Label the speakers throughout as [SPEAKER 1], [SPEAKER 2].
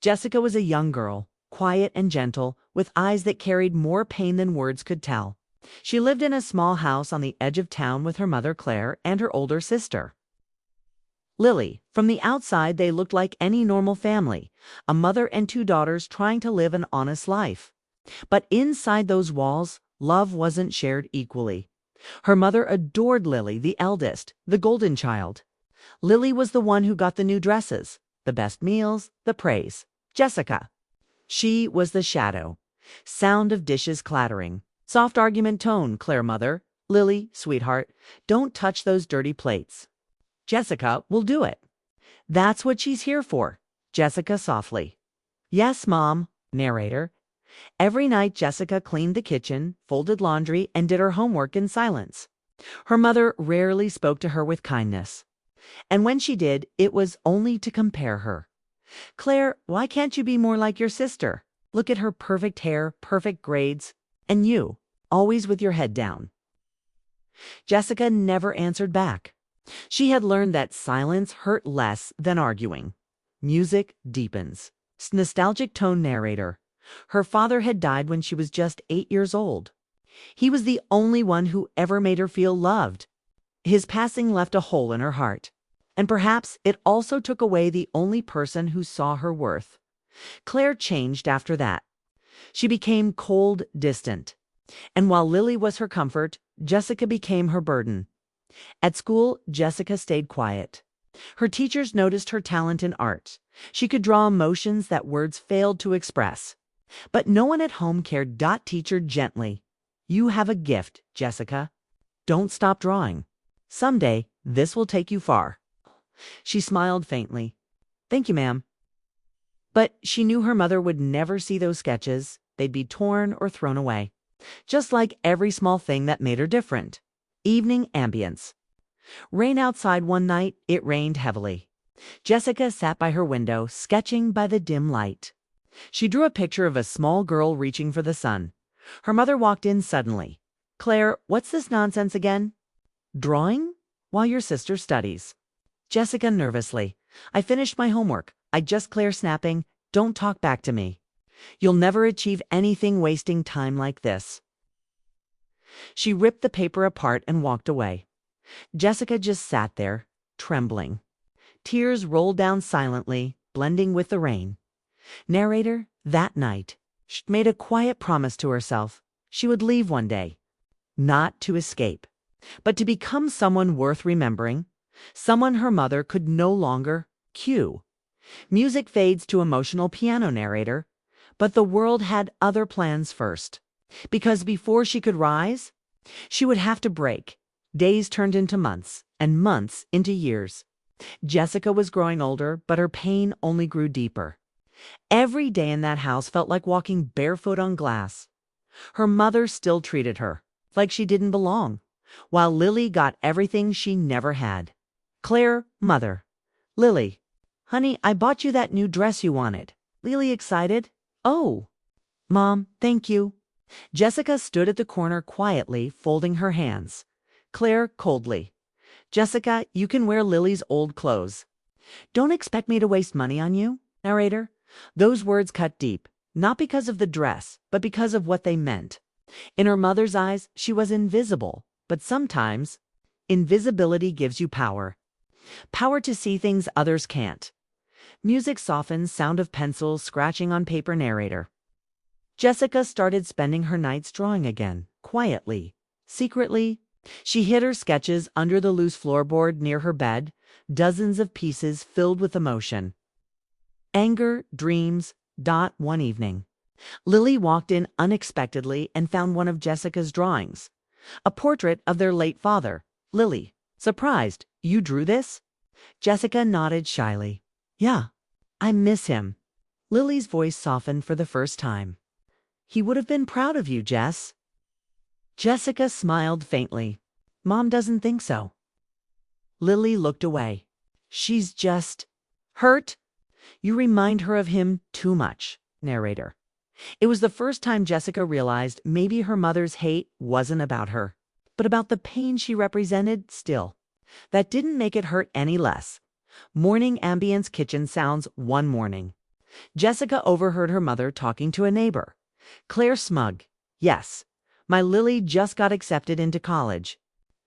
[SPEAKER 1] Jessica was a young girl, quiet and gentle, with eyes that carried more pain than words could tell. She lived in a small house on the edge of town with her mother Claire and her older sister, Lily. From the outside, they looked like any normal family, a mother and two daughters trying to live an honest life. But inside those walls, love wasn't shared equally. Her mother adored Lily, the eldest, the golden child. Lily was the one who got the new dresses, the best meals, the praise. Jessica. She was the shadow. Sound of dishes clattering. Soft argument tone, Claire mother. Lily, sweetheart, don't touch those dirty plates. Jessica will do it. That's what she's here for. Jessica softly. Yes, Mom. Narrator. Every night Jessica cleaned the kitchen, folded laundry, and did her homework in silence. Her mother rarely spoke to her with kindness. And when she did, it was only to compare her. Claire, why can't you be more like your sister? Look at her perfect hair, perfect grades. And you, always with your head down. Jessica never answered back. She had learned that silence hurt less than arguing. Music deepens. Nostalgic tone narrator. Her father had died when she was just 8 years old. He was the only one who ever made her feel loved. His passing left a hole in her heart. And perhaps it also took away the only person who saw her worth. Claire changed after that. She became cold, distant. And while Lily was her comfort, Jessica became her burden. At school, Jessica stayed quiet. Her teachers noticed her talent in art. She could draw emotions that words failed to express. But no one at home cared. Teacher gently. You have a gift, Jessica. Don't stop drawing. Someday, this will take you far. She smiled faintly. Thank you, ma'am. But she knew her mother would never see those sketches. They'd be torn or thrown away. Just like every small thing that made her different. Evening ambience. Rain outside one night, it rained heavily. Jessica sat by her window, sketching by the dim light. She drew a picture of a small girl reaching for the sun. Her mother walked in suddenly. Claire, what's this nonsense again? Drawing? While your sister studies. Jessica nervously. I finished my homework. Claire snapping. Don't talk back to me. You'll never achieve anything wasting time like this. She ripped the paper apart and walked away. Jessica just sat there, trembling. Tears rolled down silently, blending with the rain. Narrator, that night, she made a quiet promise to herself. She would leave one day. Not to escape, but to become someone worth remembering. Someone her mother could no longer cue. Music fades to emotional piano narrator. But the world had other plans first. Because before she could rise, she would have to break. Days turned into months, and months into years. Jessica was growing older, but her pain only grew deeper. Every day in that house felt like walking barefoot on glass. Her mother still treated her like she didn't belong, while Lily got everything she never had. Claire, mother. Lily, honey, I bought you that new dress you wanted. Lily excited. Oh, Mom, thank you. Jessica stood at the corner quietly, folding her hands. Claire coldly. Jessica, you can wear Lily's old clothes. Don't expect me to waste money on you, narrator. Those words cut deep, not because of the dress, but because of what they meant. In her mother's eyes, she was invisible, but sometimes invisibility gives you power. Power to see things others can't. Music softens, sound of pencils scratching on paper narrator. Jessica started spending her nights drawing again, quietly, secretly. She hid her sketches under the loose floorboard near her bed, dozens of pieces filled with emotion. Anger, dreams. One evening, Lily walked in unexpectedly and found one of Jessica's drawings. A portrait of their late father. Lily, surprised, you drew this? Jessica nodded shyly. Yeah, I miss him. Lily's voice softened for the first time. He would have been proud of you, Jess. Jessica smiled faintly. Mom doesn't think so. Lily looked away. She's just hurt. You remind her of him too much, narrator. It was the first time Jessica realized maybe her mother's hate wasn't about her, but about the pain she represented still. That didn't make it hurt any less. Morning ambience kitchen sounds one morning. Jessica overheard her mother talking to a neighbor. Claire smug. Yes, my Lily just got accepted into college.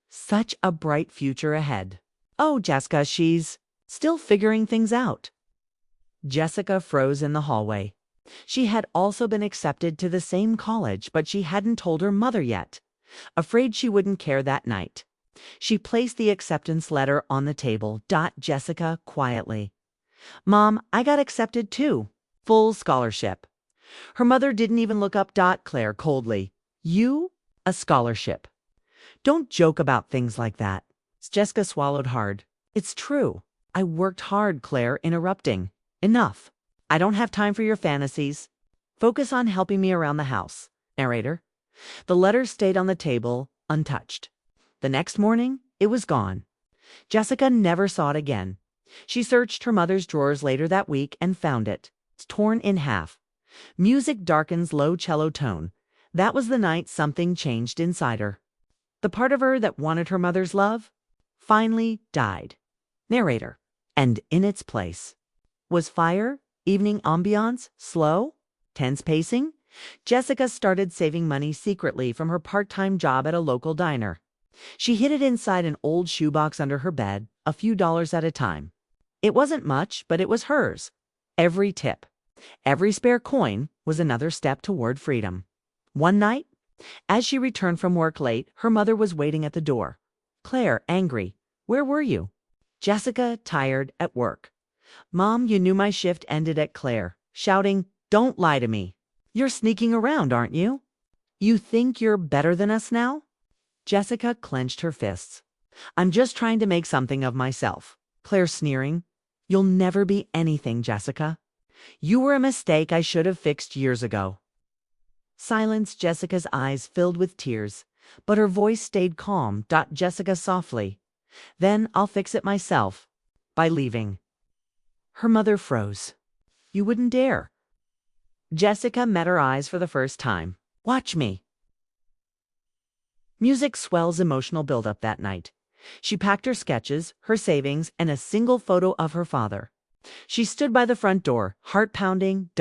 [SPEAKER 1] Such a bright future ahead. Oh, Jessica, she's still figuring things out. Jessica froze in the hallway. She had also been accepted to the same college, but she hadn't told her mother yet. Afraid she wouldn't care that night. She placed the acceptance letter on the table. Jessica quietly. Mom, I got accepted too. Full scholarship. Her mother didn't even look up. Claire coldly. You? A scholarship. Don't joke about things like that. Jessica swallowed hard. It's true. I worked hard, Claire, interrupting. Enough. I don't have time for your fantasies. Focus on helping me around the house. Narrator. The letter stayed on the table, untouched. The next morning, it was gone. Jessica never saw it again. She searched her mother's drawers later that week and found it. It's torn in half. Music darkens, low cello tone. That was the night something changed inside her. The part of her that wanted her mother's love finally died. Narrator. And in its place was fire, evening ambiance, slow, tense pacing. Jessica started saving money secretly from her part-time job at a local diner. She hid it inside an old shoebox under her bed, a few dollars at a time. It wasn't much, but it was hers. Every tip, every spare coin was another step toward freedom. One night, as she returned from work late, her mother was waiting at the door. Claire, angry. Where were you? Jessica, tired, at work. Mom, you knew my shift ended at Claire, shouting, Don't lie to me. You're sneaking around, aren't you? You think you're better than us now? Jessica clenched her fists. I'm just trying to make something of myself. Claire sneering. You'll never be anything, Jessica. You were a mistake I should have fixed years ago. Silence. Jessica's eyes filled with tears, but her voice stayed calm. Jessica softly. Then I'll fix it myself. By leaving. Her mother froze. You wouldn't dare. Jessica met her eyes for the first time. Watch me. Music swells emotional buildup that night. She packed her sketches, her savings, and a single photo of her father. She stood by the front door, heart pounding.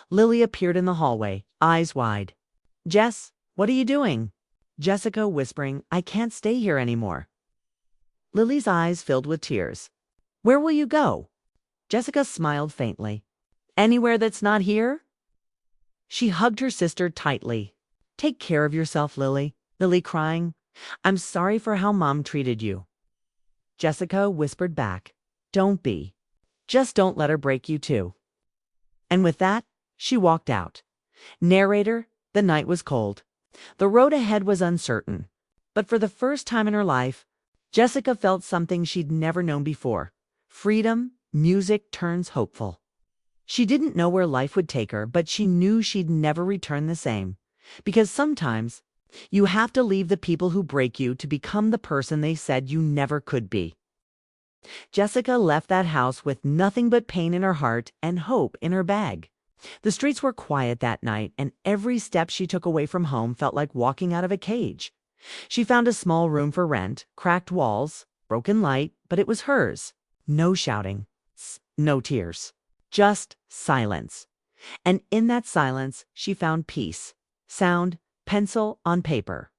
[SPEAKER 1] Lily appeared in the hallway, eyes wide. Jess, what are you doing? Jessica whispering, I can't stay here anymore. Lily's eyes filled with tears. Where will you go? Jessica smiled faintly. Anywhere that's not here? She hugged her sister tightly. Take care of yourself, Lily. Lily crying. I'm sorry for how Mom treated you. Jessica whispered back. Don't be. Just don't let her break you too. And with that, she walked out. Narrator, the night was cold. The road ahead was uncertain. But for the first time in her life, Jessica felt something she'd never known before. Freedom, music turns hopeful. She didn't know where life would take her, but she knew she'd never return the same. Because sometimes, you have to leave the people who break you to become the person they said you never could be. Jessica left that house with nothing but pain in her heart and hope in her bag. The streets were quiet that night, and every step she took away from home felt like walking out of a cage. She found a small room for rent, cracked walls, broken light, but it was hers. No shouting, no tears, just silence. And in that silence, she found peace. Sound, pencil on paper.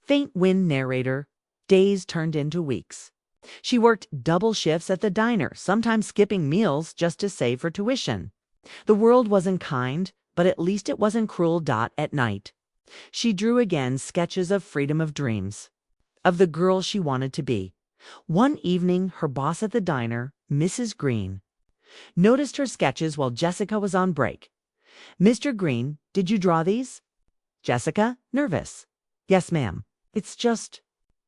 [SPEAKER 1] Faint wind. Narrator. Days turned into weeks. She worked double shifts at the diner, sometimes skipping meals just to save for tuition. The world wasn't kind, but at least it wasn't cruel. At night, she drew again, sketches of freedom, of dreams, of the girl she wanted to be. One evening, her boss at the diner, Mrs. Green, noticed her sketches while Jessica was on break. Mr. Green, did you draw these? Jessica, nervous. Yes, ma'am. It's just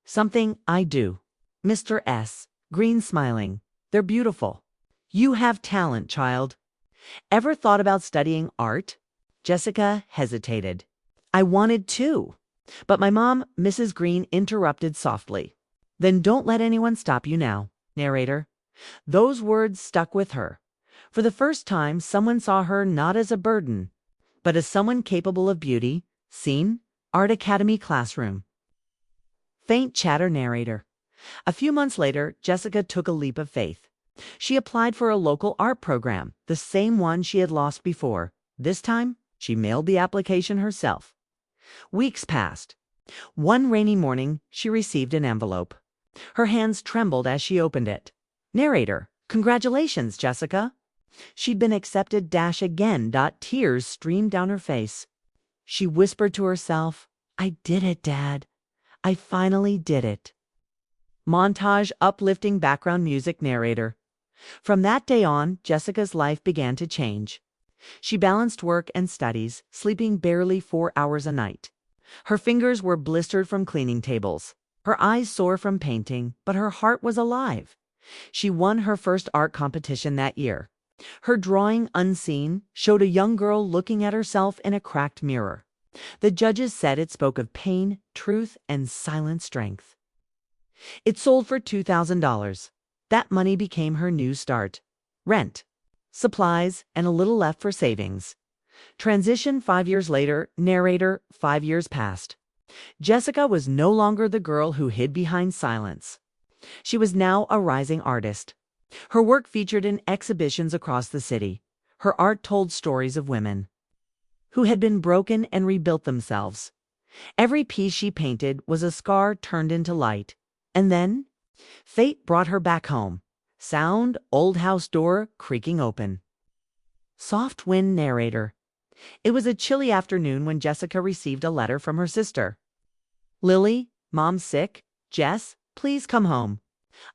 [SPEAKER 1] something I do. Mr. S. Green smiling. They're beautiful. You have talent, child. Ever thought about studying art? Jessica hesitated. I wanted to, but my mom, Mrs. Green, interrupted softly. Then don't let anyone stop you now, narrator. Those words stuck with her. For the first time, someone saw her not as a burden, but as someone capable of beauty. Scene, Art Academy classroom. Faint chatter. Narrator. A few months later, Jessica took a leap of faith. She applied for a local art program, the same one she had lost before. This time, she mailed the application herself. Weeks passed. One rainy morning, she received an envelope. Her hands trembled as she opened it. Narrator: Congratulations, Jessica. She'd been accepted again. Tears streamed down her face. She whispered to herself, I did it, Dad. I finally did it. Montage uplifting background music. Narrator: From that day on, Jessica's life began to change. She balanced work and studies, sleeping barely 4 hours a night. Her fingers were blistered from cleaning tables. Her eyes sore from painting, but her heart was alive. She won her first art competition that year. Her drawing, Unseen, showed a young girl looking at herself in a cracked mirror. The judges said it spoke of pain, truth, and silent strength. It sold for $2,000. That money became her new start. Rent, supplies, and a little left for savings. Transition 5 years later. Narrator: 5 years passed. Jessica was no longer the girl who hid behind silence. She was now a rising artist. Her work featured in exhibitions across the city. Her art told stories of women who had been broken and rebuilt themselves. Every piece she painted was a scar turned into light. And then, fate brought her back home. Sound: old house door creaking open. Soft wind. Narrator: It was a chilly afternoon when Jessica received a letter from her sister. Lily, Mom's sick. Jess, please come home.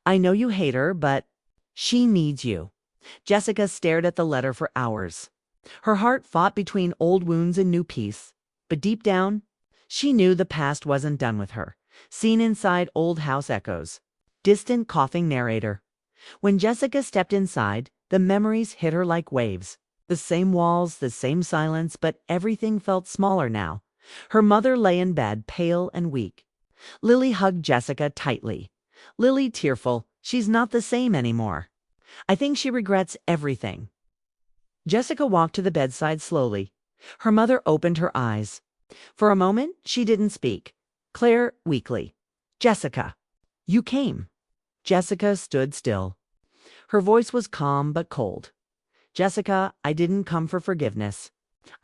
[SPEAKER 1] I know you hate her, but she needs you. Jessica stared at the letter for hours. Her heart fought between old wounds and new peace. But deep down, she knew the past wasn't done with her. Seen inside old house echoes. Distant coughing. Narrator: When Jessica stepped inside, the memories hit her like waves. The same walls, the same silence, but everything felt smaller now. Her mother lay in bed, pale and weak. Lily hugged Jessica tightly. Lily tearful, she's not the same anymore. I think she regrets everything. Jessica walked to the bedside slowly. Her mother opened her eyes. For a moment, she didn't speak. Claire, weakly: Jessica, you came. Jessica stood still. Her voice was calm but cold. Jessica, I didn't come for forgiveness.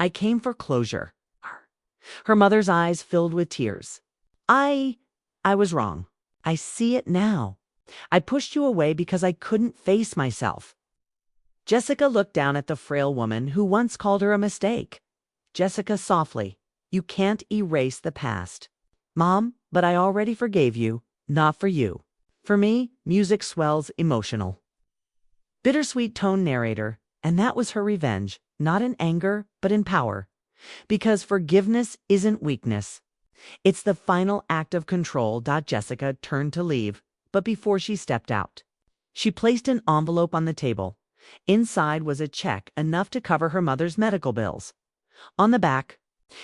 [SPEAKER 1] I came for closure. Her mother's eyes filled with tears. I was wrong. I see it now. I pushed you away because I couldn't face myself. Jessica looked down at the frail woman who once called her a mistake. Jessica softly: You can't erase the past. Mom, but I already forgave you. Not for you. For me, music swells emotional. Bittersweet tone. Narrator: And that was her revenge, not in anger, but in power. Because forgiveness isn't weakness. It's the final act of control. Jessica turned to leave, but before she stepped out, she placed an envelope on the table. Inside was a check enough to cover her mother's medical bills. On the back,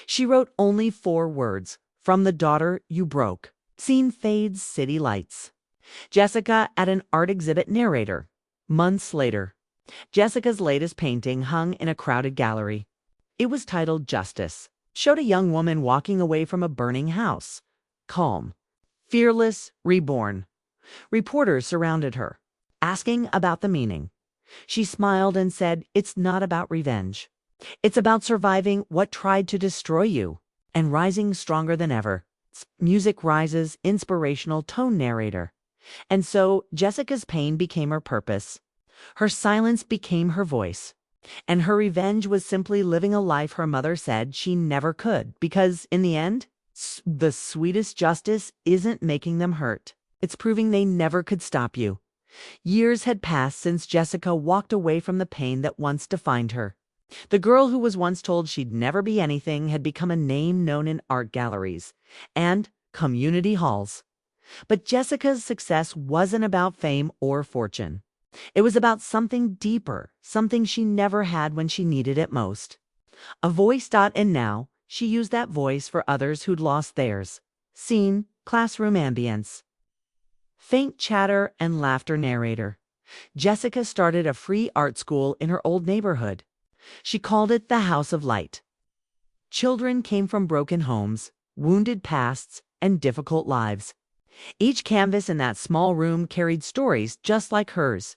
[SPEAKER 1] she wrote only 4 words: From the daughter you broke. Scene fades, city lights. Jessica at an art exhibit. Narrator: Months later. Jessica's latest painting hung in a crowded gallery. It was titled Justice. Showed a young woman walking away from a burning house. Calm, fearless, reborn. Reporters surrounded her, asking about the meaning. She smiled and said, It's not about revenge. It's about surviving what tried to destroy you and rising stronger than ever. Music rises, inspirational tone. Narrator: And so Jessica's pain became her purpose. Her silence became her voice. And her revenge was simply living a life her mother said she never could, because in the end, the sweetest justice isn't making them hurt. It's proving they never could stop you. Years had passed since Jessica walked away from the pain that once defined her. The girl who was once told she'd never be anything had become a name known in art galleries and community halls. But Jessica's success wasn't about fame or fortune. It was about something deeper, something she never had when she needed it most. A voice. And now, she used that voice for others who'd lost theirs. Scene: classroom ambience. Faint chatter and laughter. Narrator: Jessica started a free art school in her old neighborhood. She called it the House of Light. Children came from broken homes, wounded pasts, and difficult lives. Each canvas in that small room carried stories just like hers.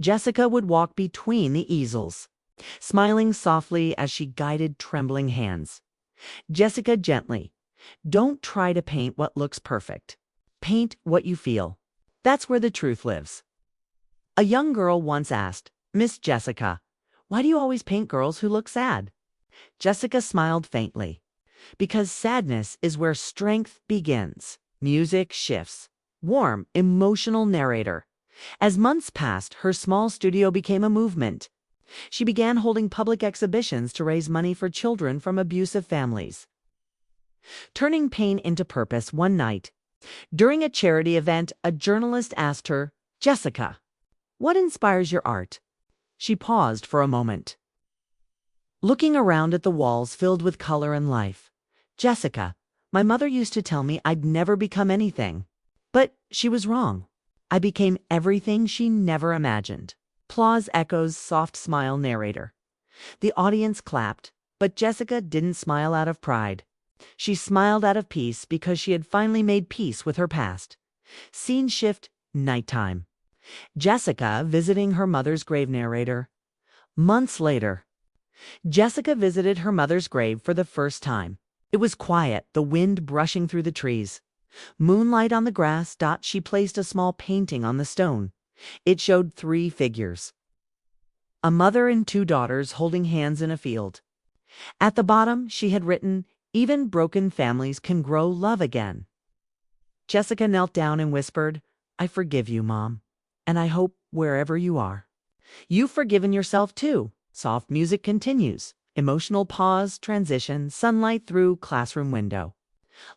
[SPEAKER 1] Jessica would walk between the easels, smiling softly as she guided trembling hands. Jessica gently, don't try to paint what looks perfect. Paint what you feel. That's where the truth lives. A young girl once asked, Miss Jessica, why do you always paint girls who look sad? Jessica smiled faintly. Because sadness is where strength begins. Music shifts. Warm, emotional narrator. As months passed, her small studio became a movement. She began holding public exhibitions to raise money for children from abusive families. Turning pain into purpose one night, during a charity event, a journalist asked her, Jessica, what inspires your art? She paused for a moment, looking around at the walls filled with color and life. Jessica, my mother used to tell me I'd never become anything. But she was wrong. I became everything she never imagined. Applause echoes soft smile narrator. The audience clapped, but Jessica didn't smile out of pride. She smiled out of peace because she had finally made peace with her past. Scene shift, nighttime. Jessica visiting her mother's grave narrator. Months later, Jessica visited her mother's grave for the first time. It was quiet, the wind brushing through the trees. Moonlight on the grass. She placed a small painting on the stone. It showed 3 figures. A mother and 2 daughters holding hands in a field. At the bottom, she had written, even broken families can grow love again. Jessica knelt down and whispered, I forgive you, Mom. And I hope wherever you are, you've forgiven yourself too. Soft music continues. Emotional pause, transition, sunlight through classroom window.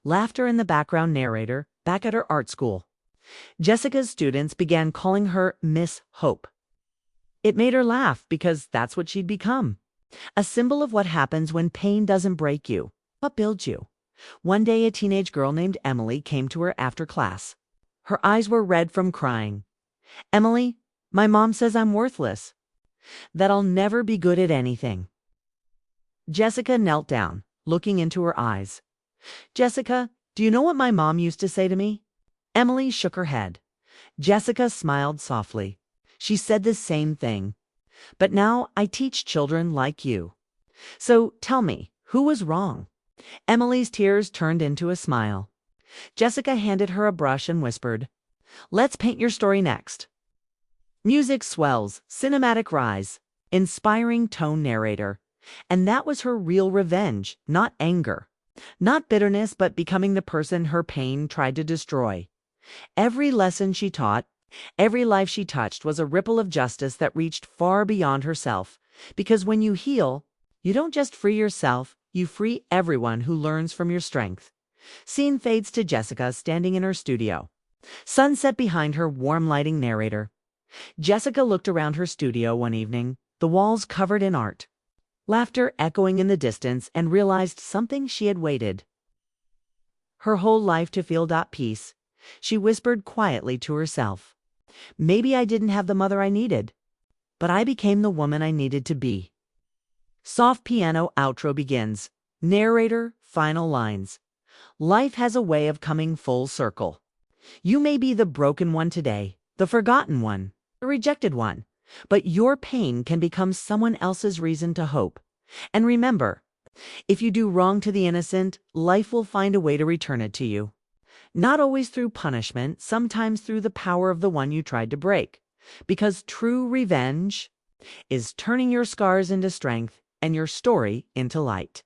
[SPEAKER 1] Laughter in the background narrator, back at her art school. Jessica's students began calling her Miss Hope. It made her laugh because that's what she'd become. A symbol of what happens when pain doesn't break you, but builds you. One day, a teenage girl named Emily came to her after class. Her eyes were red from crying. Emily, my mom says I'm worthless, that I'll never be good at anything. Jessica knelt down, looking into her eyes. Jessica, do you know what my mom used to say to me? Emily shook her head. Jessica smiled softly. She said the same thing. But now I teach children like you. So tell me, who was wrong? Emily's tears turned into a smile. Jessica handed her a brush and whispered, let's paint your story next. Music swells, cinematic rise, inspiring tone narrator. And that was her real revenge, not anger. Not bitterness, but becoming the person her pain tried to destroy. Every lesson she taught, every life she touched was a ripple of justice that reached far beyond herself. Because when you heal, you don't just free yourself, you free everyone who learns from your strength. Scene fades to Jessica standing in her studio. Sunset behind her, warm lighting narrator. Jessica looked around her studio one evening, the walls covered in art. Laughter echoing in the distance, and realized something she had waited her whole life to feel. Peace. She whispered quietly to herself. Maybe I didn't have the mother I needed, but I became the woman I needed to be. Soft piano outro begins. Narrator, final lines. Life has a way of coming full circle. You may be the broken one today, the forgotten one, the rejected one. But your pain can become someone else's reason to hope. And remember, if you do wrong to the innocent, life will find a way to return it to you. Not always through punishment, sometimes through the power of the one you tried to break. Because true revenge is turning your scars into strength and your story into light.